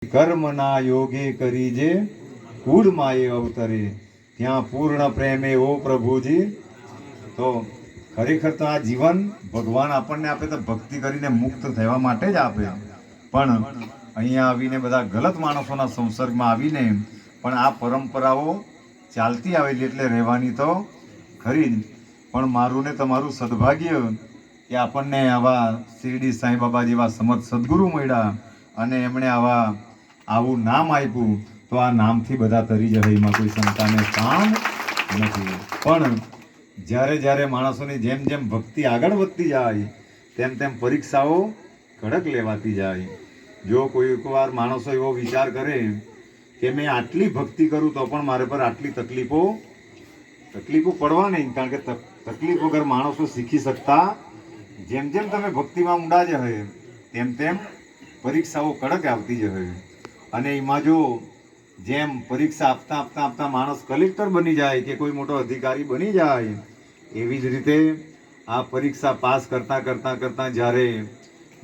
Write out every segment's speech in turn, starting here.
કર્મના યોગે કરી જે કુળમાએ અવતરે, ત્યાં પૂર્ણ પ્રેમે ઓ પ્રભુજી. તો ખરેખર તો આ જીવન ભગવાન આપણને આપે તો ભક્તિ કરીને મુક્ત થવા માટે જ આપે, પણ અહીંયા આવીને બધા ગલત માણસોના સંસર્ગમાં આવીને પણ આ પરંપરાઓ ચાલતી આવેલી એટલે રહેવાની તો ખરી જ. પણ મારું ને તમારું સદભાગ્ય કે આપણને આવા શિરડી સાંઈબાબા જેવા સમર્થ સદગુરુ મળ્યા અને એમણે આવું નામ આપ્યું, તો આ નામથી બધા તરી જાય, એમાં કોઈ શંકાને કામ નથી. પણ જ્યારે જ્યારે માણસોની જેમ જેમ ભક્તિ આગળ વધતી જાય તેમ તેમ પરીક્ષાઓ કડક લેવાતી જાય. જો કોઈ વાર માણસો એવો વિચાર કરે કે મેં આટલી ભક્તિ કરું તો પણ મારે પર આટલી તકલીફો પડવા નહીં, કારણ કે તકલીફ વગર માણસો શીખી શકતા. જેમ જેમ તમે ભક્તિમાં ઊંડા જશે તેમ તેમ પરીક્ષાઓ કડક આવતી જશે. અને એમાં જો જેમ પરીક્ષા આપતા આપતા આપતા માણસ કલેક્ટર બની જાય કે કોઈ મોટો અધિકારી બની જાય, એવી જ રીતે આ પરીક્ષા પાસ કરતાં કરતાં કરતાં જ્યારે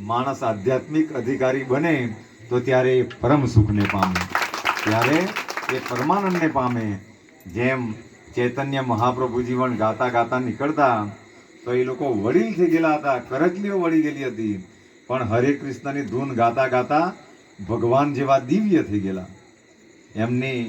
માણસ આધ્યાત્મિક અધિકારી બને તો ત્યારે એ પરમ સુખને પામે, ત્યારે એ પરમાનંદને પામે. જેમ ચૈતન્ય મહાપ્રભુજી પણ ગાતા ગાતા નીકળતા તો એ લોકો વડીલ થઈ ગયેલા હતા, કરચલીઓ વળી ગયેલી હતી, પણ હરે કૃષ્ણની ધૂન ગાતા ગાતા ભગવાન જેવા દિવ્ય થઈ ગયેલા. એમની